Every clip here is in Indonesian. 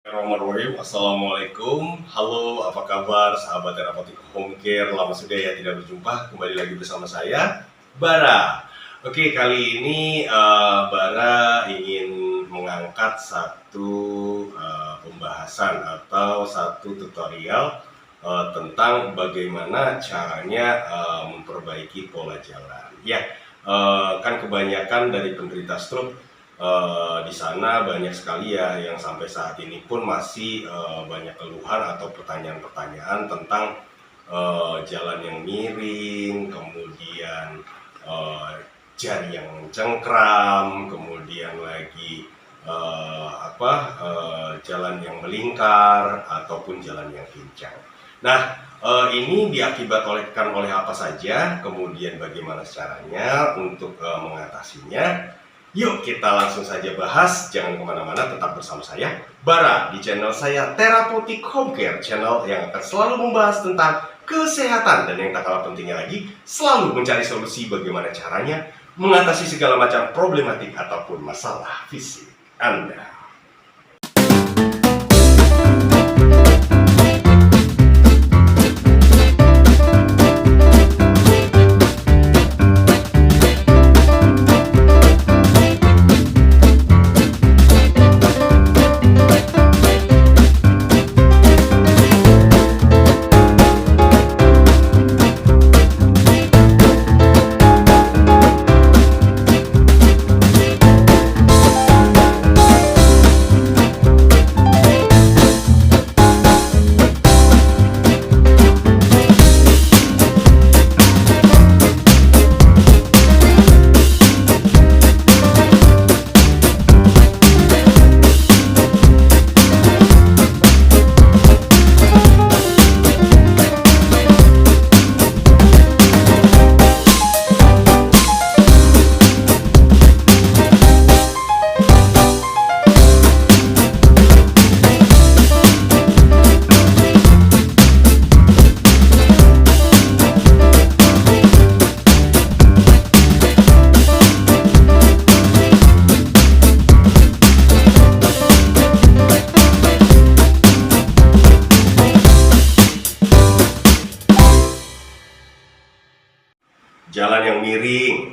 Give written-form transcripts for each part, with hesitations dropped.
Bismillahirrahmanirrahim. Assalamualaikum. Halo, apa kabar sahabat terapeutik home care? Lama sudah ya tidak berjumpa. Kembali lagi bersama saya, Bara. Oke, kali ini Bara ingin mengangkat satu pembahasan atau satu tutorial tentang bagaimana caranya memperbaiki pola jalan. Ya, kan kebanyakan dari penderita stroke di sana banyak sekali ya yang sampai saat ini pun masih banyak keluhan atau pertanyaan-pertanyaan tentang jalan yang miring, kemudian jari yang cengkram, kemudian lagi jalan yang melingkar ataupun jalan yang pincang. Nah, ini diakibatkan oleh apa saja, kemudian bagaimana caranya untuk mengatasinya. Yuk kita langsung saja bahas, jangan kemana-mana, tetap bersama saya, Bara, di channel saya Terapeutik Home Care, channel yang akan selalu membahas tentang kesehatan dan yang tak kalah pentingnya lagi, selalu mencari solusi bagaimana caranya mengatasi segala macam problematik ataupun masalah fisik Anda. Jalan yang miring,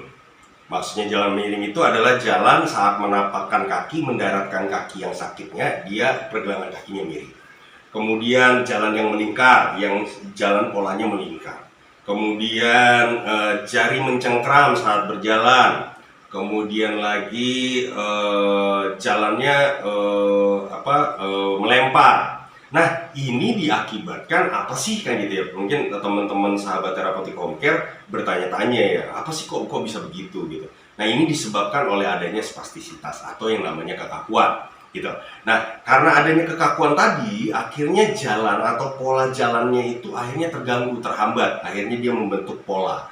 maksudnya jalan miring itu adalah jalan saat menapakkan kaki, mendaratkan kaki yang sakitnya, dia pergelangan kakinya miring. Kemudian jalan yang melingkar, yang jalan polanya melingkar. Kemudian jari mencengkram saat berjalan. Kemudian lagi jalannya melempar. Nah, ini diakibatkan apa sih kan gitu ya? Mungkin teman-teman sahabat terapeutik home care bertanya-tanya ya, apa sih kok bisa begitu gitu. Nah, ini disebabkan oleh adanya spastisitas atau yang namanya kekakuan gitu. Nah, karena adanya kekakuan tadi, akhirnya jalan atau pola jalannya itu akhirnya terganggu, terhambat. Akhirnya dia membentuk pola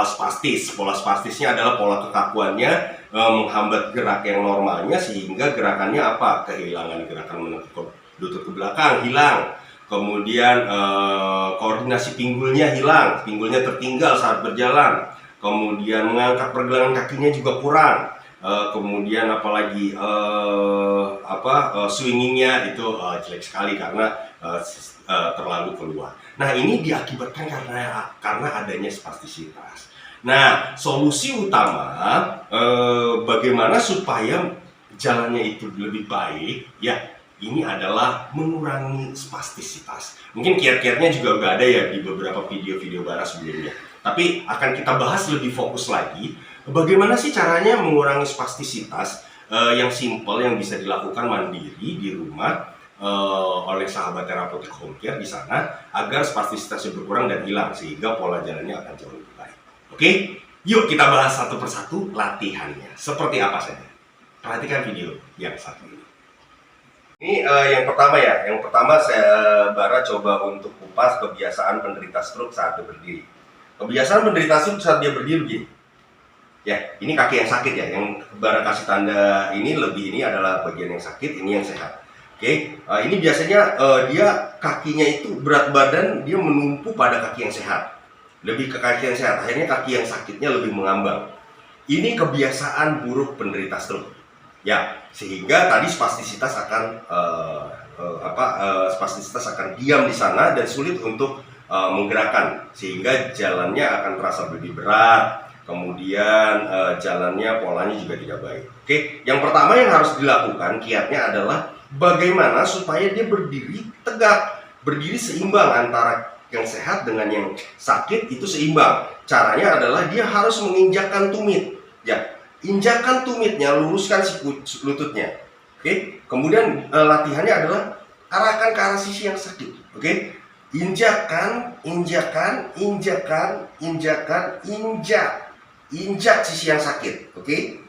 spastis. Pola spastisnya adalah pola kekakuannya menghambat gerak yang normalnya sehingga gerakannya apa? Kehilangan gerakan menekuk lutut ke belakang hilang, kemudian koordinasi pinggulnya hilang, pinggulnya tertinggal saat berjalan, kemudian mengangkat pergelangan kakinya juga kurang, kemudian apalagi swingingnya itu jelek sekali karena terlalu keluar. Nah, ini diakibatkan karena adanya spastisitas. Nah, solusi utama bagaimana supaya jalannya itu lebih baik ya, ini adalah mengurangi spastisitas. Mungkin kiat-kiatnya juga udah ada ya di beberapa video-video Bara sebelumnya. Tapi akan kita bahas lebih fokus lagi, bagaimana sih caranya mengurangi spastisitas yang simple, yang bisa dilakukan mandiri di rumah oleh sahabat terapeutik home care di sana, agar spastisitasnya berkurang dan hilang, sehingga pola jalannya akan jauh lebih baik. Oke? Yuk kita bahas satu persatu latihannya. Seperti apa saja? Perhatikan video yang satu ini. Ini yang pertama ya. Yang pertama Bara coba untuk kupas kebiasaan penderita stroke saat dia berdiri. Kebiasaan penderita stroke saat dia berdiri begini. Ya, ini kaki yang sakit ya. Yang Bara kasih tanda ini adalah bagian yang sakit, ini yang sehat. Oke, ini biasanya dia kakinya itu berat badan dia menumpu pada kaki yang sehat. Lebih ke kaki yang sehat. Akhirnya kaki yang sakitnya lebih mengambang. Ini kebiasaan buruk penderita stroke. Ya, sehingga tadi spastisitas akan spastisitas akan diam di sana dan sulit untuk menggerakkan, sehingga jalannya akan terasa lebih berat, kemudian jalannya polanya juga tidak baik. Oke, yang pertama yang harus dilakukan kiatnya adalah bagaimana supaya dia berdiri tegak, berdiri seimbang antara yang sehat dengan yang sakit itu seimbang. Caranya adalah dia harus menginjakkan tumit, ya, injakan tumitnya, luruskan lututnya. Oke, kemudian latihannya adalah arahkan ke arah sisi yang sakit. Oke, injakan, injakan, injakan, injakan, injak sisi yang sakit. Oke,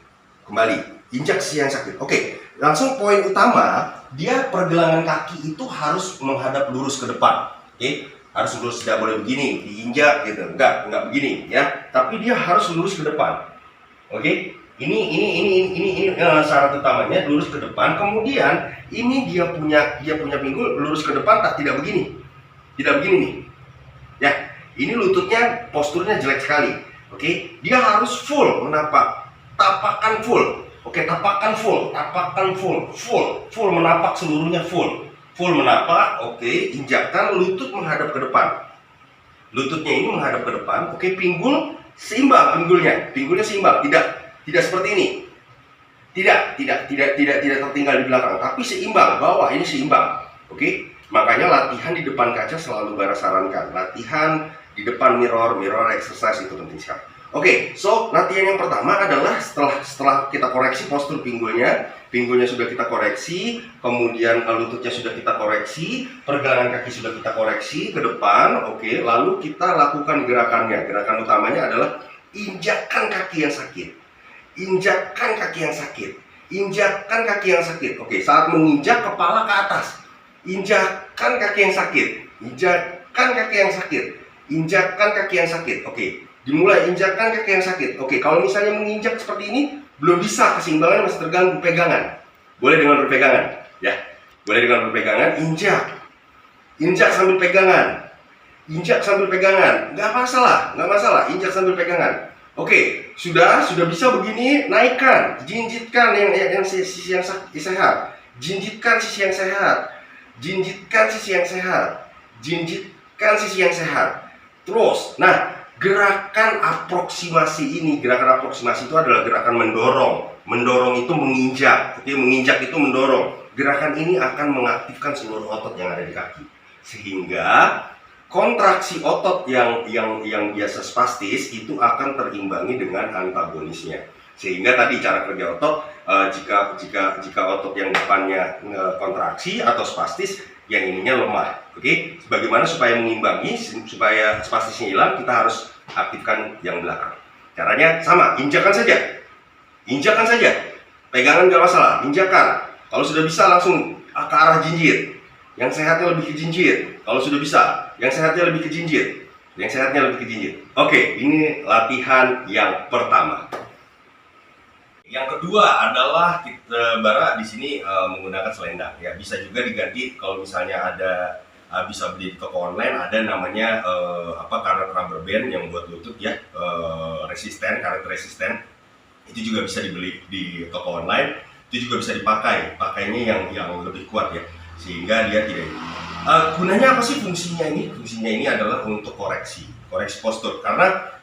kembali injak sisi yang sakit. Oke, langsung poin utama, dia pergelangan kaki itu harus menghadap lurus ke depan. Oke, harus lurus, tidak boleh begini diinjak gitu, enggak begini ya, tapi dia harus lurus ke depan. Oke, ini syarat utamanya, lurus ke depan. Kemudian ini dia punya pinggul lurus ke depan, tidak begini nih ya, ini lututnya posturnya jelek sekali. Oke, dia harus full menapak, tapakan full. Oke, tapakan full menapak, seluruhnya full menapak. Oke, injakkan, lutut menghadap ke depan, lututnya ini menghadap ke depan. Oke, pinggul seimbang, pinggulnya seimbang, tidak seperti ini, tidak tertinggal di belakang, tapi seimbang, bawah ini seimbang. Oke, makanya latihan di depan kaca selalu Bara sarankan, latihan di depan mirror exercise itu penting sekali. Oke, so latihan yang pertama adalah setelah kita koreksi postur pinggulnya sudah kita koreksi, kemudian lututnya sudah kita koreksi, pergelangan kaki sudah kita koreksi ke depan. Oke, lalu kita lakukan gerakannya. Gerakan utamanya adalah injakkan kaki yang sakit, injakkan kaki yang sakit, injakkan kaki yang sakit. Oke, saat menginjak kepala ke atas, injakkan kaki yang sakit, injakkan kaki yang sakit, injakkan kaki yang sakit. Oke, dimulai injakkan kaki yang sakit. Oke, kalau misalnya menginjak seperti ini belum bisa, keseimbangan masih terganggu, pegangan. Boleh dengan berpegangan, ya. Boleh dengan berpegangan, injak sambil pegangan. Injak sambil pegangan, nggak masalah, injak sambil pegangan. Oke, sudah bisa begini, naikkan, jinjitkan yang sisi yang sehat, jinjitkan sisi yang sehat, jinjitkan sisi yang sehat, jinjitkan sisi yang sehat. Terus, nah, gerakan aproksimasi itu adalah gerakan mendorong itu menginjak. Oke, menginjak itu mendorong. Gerakan ini akan mengaktifkan seluruh otot yang ada di kaki, sehingga kontraksi otot yang biasa spastis itu akan terimbangi dengan antagonisnya. Sehingga tadi cara kerja otot, jika otot yang depannya kontraksi atau spastis, yang ininya lemah. Oke, bagaimana supaya mengimbangi, supaya spastisnya hilang, kita harus aktifkan yang belakang. Caranya sama, injakan saja, pegangan nggak masalah, injakan. Kalau sudah bisa langsung ke arah jinjit, yang sehatnya lebih ke jinjit. Kalau sudah bisa, yang sehatnya lebih ke jinjit, Oke, ini latihan yang pertama. Yang kedua adalah Bara di sini menggunakan selendang. Ya, bisa juga diganti kalau misalnya ada bisa beli di toko online, ada namanya karet rubber band yang buat lutut ya, karet resisten. Itu juga bisa dibeli di toko online. Itu juga bisa pakainya yang lebih kuat ya, sehingga dia tidak. Gunanya apa sih fungsinya ini? Fungsinya ini adalah untuk koreksi postur, karena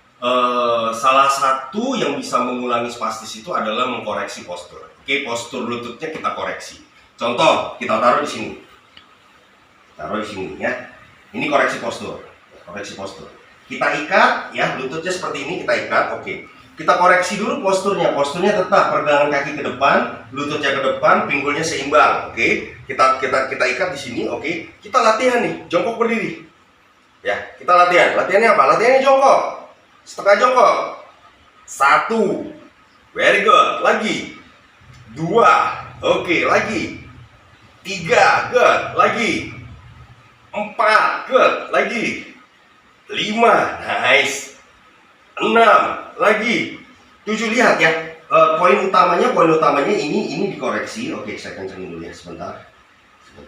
salah satu yang bisa mengulangi spastis itu adalah mengkoreksi postur. Oke, postur lututnya kita koreksi. Contoh, kita taruh di sini ya. Ini koreksi postur. Kita ikat ya, lututnya seperti ini, kita ikat. Oke, kita koreksi dulu posturnya tetap pergelangan kaki ke depan, lututnya ke depan, pinggulnya seimbang. Oke, kita ikat di sini. Oke, kita latihan nih, jongkok berdiri ya. Kita latihannya apa? Latihannya jongkok, setengah jongkok. 1, very good. Lagi 2, oke, lagi 3, good. Lagi 4, good. Lagi 5, nice. 6, lagi 7. Lihat ya, poin utamanya ini dikoreksi. Oke, saya kencangin dulu ya, sebentar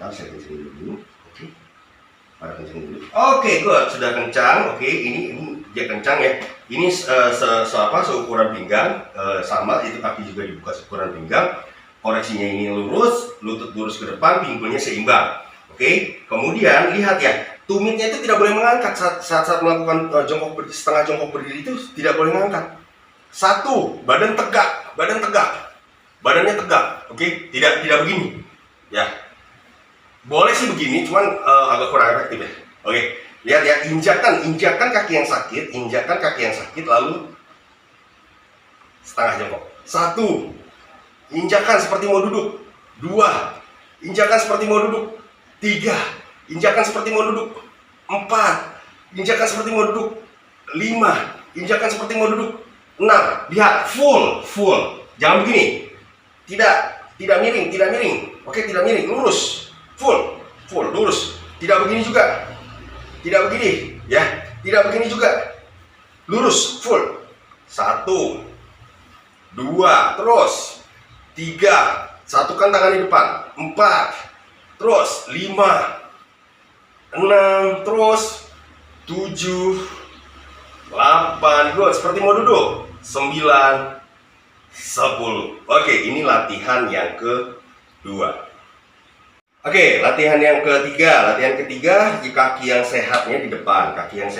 saya kencangin dulu. Oke, pada kencangin dulu. Oke, good, sudah kencang. Oke, ini dia kencang ya. Ini seukuran pinggang, sama itu kaki juga dibuka seukuran pinggang. Koreksinya ini lurus, lutut lurus ke depan, pinggulnya seimbang. Oke, kemudian lihat ya, tumitnya itu tidak boleh mengangkat saat melakukan setengah jongkok berdiri itu tidak boleh mengangkat. Satu, badan tegak, badannya tegak. Oke, tidak begini. Ya, boleh sih begini, cuman agak kurang efektif ya. Oke, lihat ya, injakan kaki yang sakit, lalu setengah jongkok. Satu, injakan seperti mau duduk. Dua, injakan seperti mau duduk. Tiga, injakan seperti mau duduk. Empat, injakan seperti mau duduk. Lima, injakan seperti mau duduk. Enam, lihat, full. Jangan begini. Tidak miring. Oke, tidak miring, lurus. Full, lurus. Tidak begini juga. Tidak begini, ya. Tidak begini juga. Lurus, full. Satu, dua, terus. Tiga, satukan tangan di depan. Empat, terus. Lima, enam, terus. Tujuh, 8, good, seperti mau duduk. 9, 10. Oke, ini latihan yang kedua. Oke, latihan yang ketiga. Kaki yang sehatnya di depan, kaki yang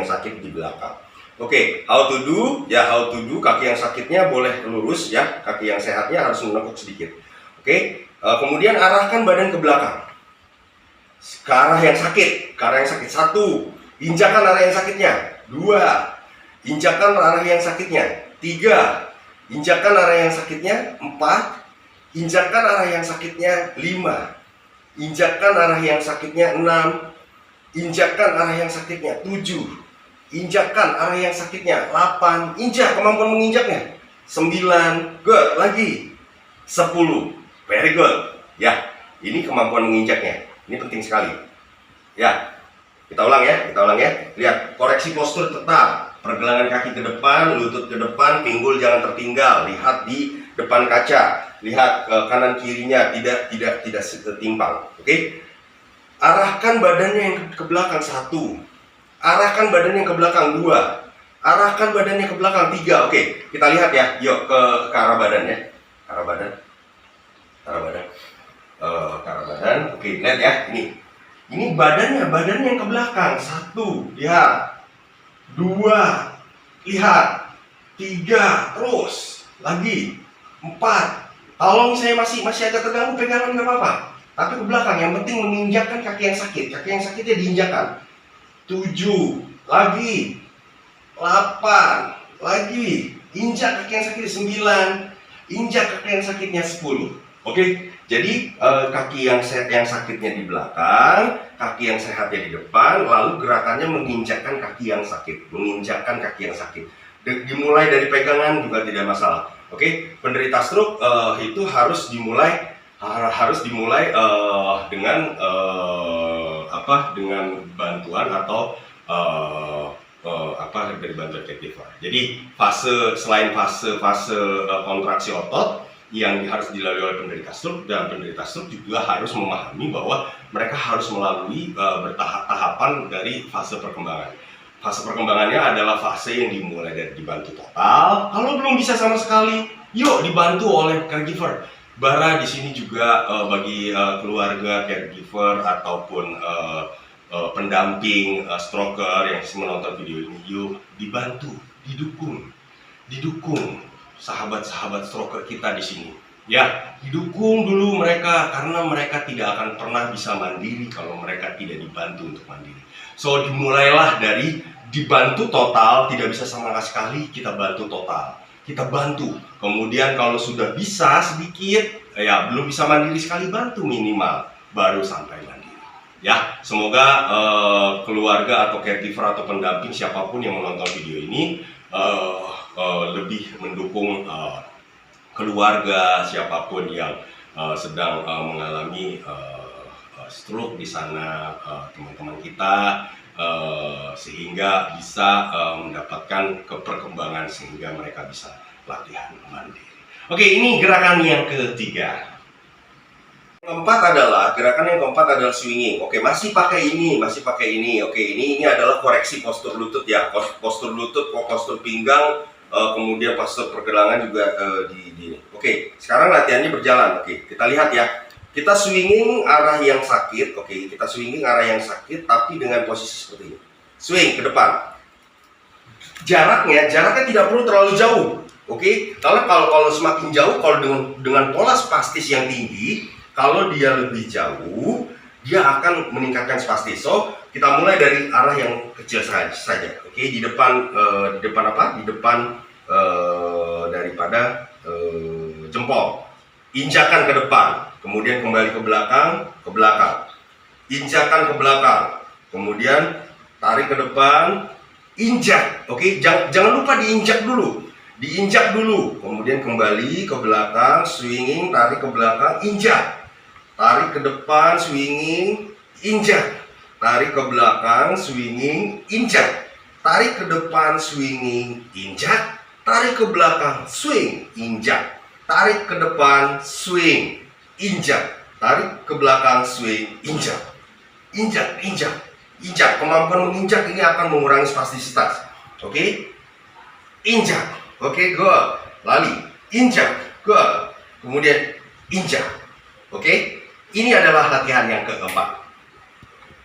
sakit di belakang. Oke, how to do? Kaki yang sakitnya boleh lurus ya, kaki yang sehatnya harus menekuk sedikit. Oke, kemudian arahkan badan ke belakang. Ke arah yang sakit. Satu, injakan arah yang sakitnya. Dua, injakan arah yang sakitnya. Tiga, injakan arah yang sakitnya. Empat, injakan arah yang sakitnya. Lima, injakan arah yang sakitnya. Enam, injakan arah yang sakitnya. Tujuh, injakan arah yang sakitnya. 8, injak, kemampuan menginjaknya. 9, good, lagi. 10, very good. Ya, ini kemampuan menginjaknya. Ini penting sekali. Ya, kita ulang ya. Lihat, koreksi postur tetap. Pergelangan kaki ke depan, lutut ke depan, pinggul jangan tertinggal. Lihat di depan kaca. Lihat kanan kirinya tidak setimpang. Oke? Arahkan badannya yang ke belakang. 1. Arahkan badannya ke belakang. 2. Arahkan badannya ke belakang. 3. Oke, kita lihat ya. Yuk ke arah badan ya. Ke arah badan. Oke, lihat ya. Ini badannya yang ke belakang. 1, lihat. 2, lihat. 3, terus. Lagi. 4. Kalau misalnya masih agak terganggu, pegangan nggak apa-apa. Tapi ke belakang, yang penting menginjakkan kaki yang sakit. Kaki yang sakitnya diinjakkan. 7, lagi. 8, lagi. Injak kaki yang sakit. 9, injak kaki yang sakitnya. 10. Oke, jadi kaki yang sakitnya di belakang, kaki yang sehatnya di depan, lalu gerakannya menginjakkan kaki yang sakit. Dimulai dari pegangan juga tidak masalah. Oke, penderita stroke itu harus dimulai dengan dengan bantuan atau dari bantuan caregiver. Jadi selain fase kontraksi otot yang harus dilalui oleh penderita stroke, dan penderita stroke juga harus memahami bahwa mereka harus melalui bertahap-tahapan dari fase perkembangan. Fase perkembangannya adalah fase yang dimulai dari dibantu total. Kalau belum bisa sama sekali, yuk dibantu oleh caregiver. Bara di sini juga bagi keluarga caregiver ataupun pendamping stroker yang menonton video ini, yuk dibantu, didukung sahabat-sahabat stroker kita di sini. Ya, didukung dulu mereka karena mereka tidak akan pernah bisa mandiri kalau mereka tidak dibantu untuk mandiri. So dimulailah dari dibantu total, tidak bisa sama sekali, kita bantu total. Kita bantu. Kemudian kalau sudah bisa sedikit, ya belum bisa mandiri sekali, bantu minimal baru sampai mandiri. Ya, semoga keluarga atau caregiver atau pendamping siapapun yang menonton video ini lebih mendukung keluarga siapapun yang sedang mengalami stroke di sana, teman-teman kita, sehingga bisa mendapatkan perkembangan sehingga mereka bisa latihan mandiri. Oke, ini gerakan yang ketiga. Gerakan yang keempat adalah swinging. Oke, masih pakai ini. Oke, ini adalah koreksi postur lutut ya. Postur lutut, postur pinggang, kemudian postur pergelangan juga Oke, sekarang latihannya berjalan. Oke, kita lihat ya. Kita swinging arah yang sakit, oke. Kita swinging arah yang sakit, tapi dengan posisi seperti ini. Swing ke depan. Jaraknya tidak perlu terlalu jauh, oke. Karena kalau semakin jauh, kalau dengan pola spastis yang tinggi, kalau dia lebih jauh, dia akan meningkatkan spastis. So, kita mulai dari arah yang kecil saja, oke. Di depan apa? Di depan daripada jempol. Injakan ke depan, kemudian kembali ke belakang, injakan ke belakang, kemudian tarik ke depan, injak, oke. Jangan lupa diinjak dulu, kemudian kembali ke belakang, swinging, tarik ke belakang, injak, tarik ke depan, swinging, injak, tarik ke belakang, swinging, injak, tarik ke depan, swinging, injak, tarik ke belakang, swing, injak, tarik ke depan, swing, injak, tarik ke belakang, swing, injak, injak. Kemampuan menginjak ini akan mengurangi spastisitas, oke. Injak, oke, good. Lali, injak, good. Kemudian injak, oke. Ini adalah latihan yang keempat.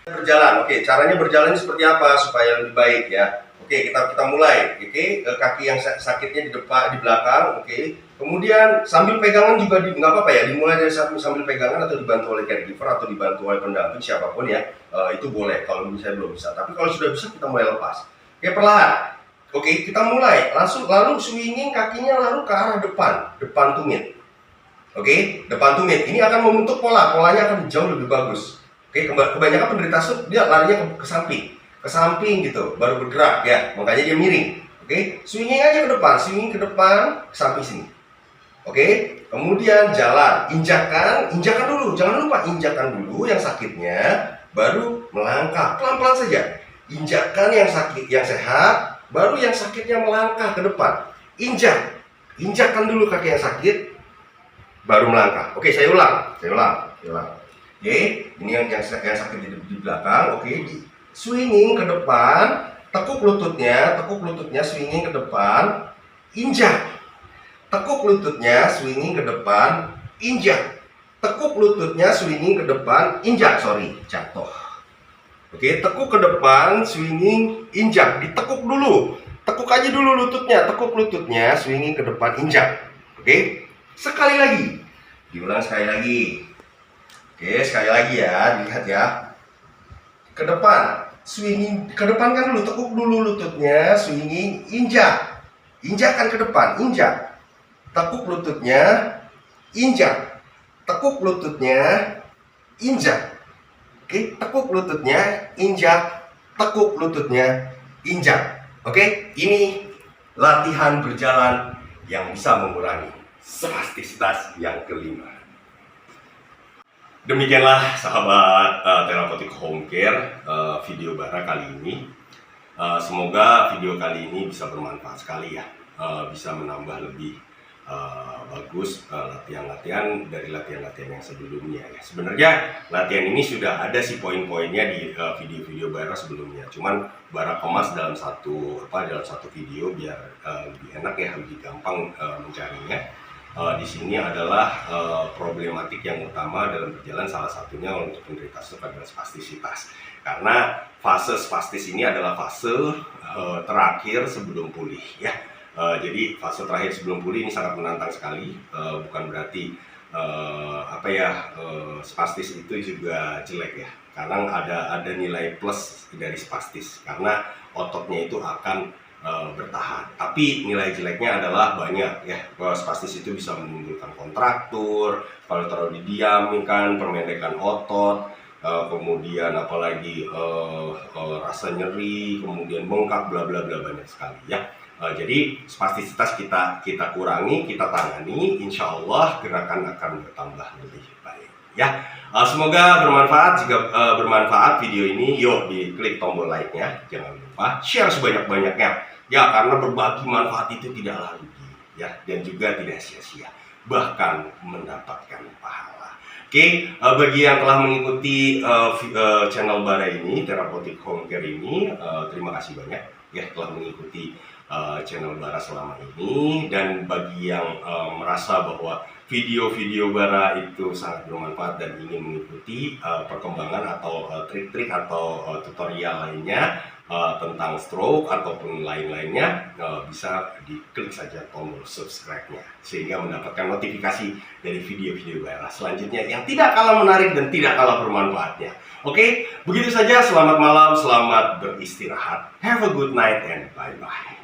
Berjalan, oke. Caranya berjalan seperti apa supaya lebih baik ya? Oke, kita mulai. Oke, kaki yang sakitnya di depan, di belakang, oke. Kemudian sambil pegangan juga nggak apa-apa ya, dimulai dari sambil pegangan atau dibantu oleh caregiver atau dibantu oleh pendamping siapapun ya, itu boleh. Kalau misalnya belum bisa, tapi kalau sudah bisa kita mulai lepas. Oke, perlahan. Oke, kita mulai lalu swinging kakinya lalu ke arah depan tumit. Oke, depan tumit. Ini akan membentuk polanya akan jauh lebih bagus. Oke, kebanyakan penderita stroke dia larinya ke samping gitu, baru bergerak ya, makanya dia miring. Oke, swinging aja ke depan, ke samping sini. Oke, kemudian jalan, injakan dulu, jangan lupa injakan dulu yang sakitnya, baru melangkah pelan-pelan saja. Injakan yang sakit, yang sehat, baru yang sakitnya melangkah ke depan. Injakan dulu kaki yang sakit, baru melangkah. Oke, saya ulang. Oke, ini yang sakit di belakang. Oke, swinging ke depan, tekuk lututnya, swinging ke depan, injak. Tekuk lututnya, swinging ke depan, injak. Tekuk lututnya, swinging ke depan, injak. Jatuh. Oke, tekuk ke depan, swinging, injak. Ditekuk dulu. Tekuk aja dulu lututnya, swinging ke depan, injak. Oke, sekali lagi. Diulang sekali lagi. Oke, sekali lagi ya, dilihat ya. Ke depan, swinging, ke depan kan dulu, tekuk dulu lututnya, swinging, injak. Injakan ke depan, injak. Tekuk lututnya, injak. Tekuk lututnya, injak. Oke, tekuk lututnya, injak. Tekuk lututnya, injak. Oke, ini latihan berjalan yang bisa mengurangi spastisitas yang kelima. Demikianlah sahabat Therapeutic Home Care video Bara kali ini. Semoga video kali ini bisa bermanfaat sekali ya, bisa menambah lebih bagus latihan-latihan dari latihan-latihan yang sebelumnya ya. Sebenarnya latihan ini sudah ada sih poin-poinnya di video-video Bara sebelumnya. Cuman Bara kemas dalam satu video biar lebih enak ya, lebih gampang mencarinya. Di sini adalah problematik yang utama dalam berjalan, salah satunya untuk penderita stroke adalah spastisitas. Karena fase spastis ini adalah fase terakhir sebelum pulih ya. Jadi fase terakhir sebelum pulih ini sangat menantang sekali. Bukan berarti spastis itu juga jelek ya. Karena ada nilai plus dari spastis karena ototnya itu akan bertahan. Tapi nilai jeleknya adalah banyak ya. Spastis itu bisa menimbulkan kontraktur, kalau terlalu didiamkan, permendekan otot, kemudian apalagi rasa nyeri, kemudian bengkak, bla bla bla, banyak sekali ya. Jadi spastisitas kita kurangi, kita tangani, insya Allah gerakan akan bertambah lebih baik ya. Semoga bermanfaat. Jika bermanfaat video ini, yuk diklik tombol like-nya, jangan lupa share sebanyak-banyaknya ya, karena berbagi manfaat itu tidaklah rugi ya, dan juga tidak sia-sia, bahkan mendapatkan pahala. Oke, bagi yang telah mengikuti channel Bara ini, Therapeutic Home Care ini, terima kasih banyak ya telah mengikuti channel Bara selama ini. Dan bagi yang merasa bahwa video-video Bara itu sangat bermanfaat dan ingin mengikuti perkembangan atau trik-trik atau tutorial lainnya tentang stroke ataupun lain-lainnya, bisa diklik saja tombol subscribe-nya sehingga mendapatkan notifikasi dari video-video Bara selanjutnya yang tidak kalah menarik dan tidak kalah bermanfaatnya. Oke, begitu saja. Selamat malam, selamat beristirahat. Have a good night and bye-bye.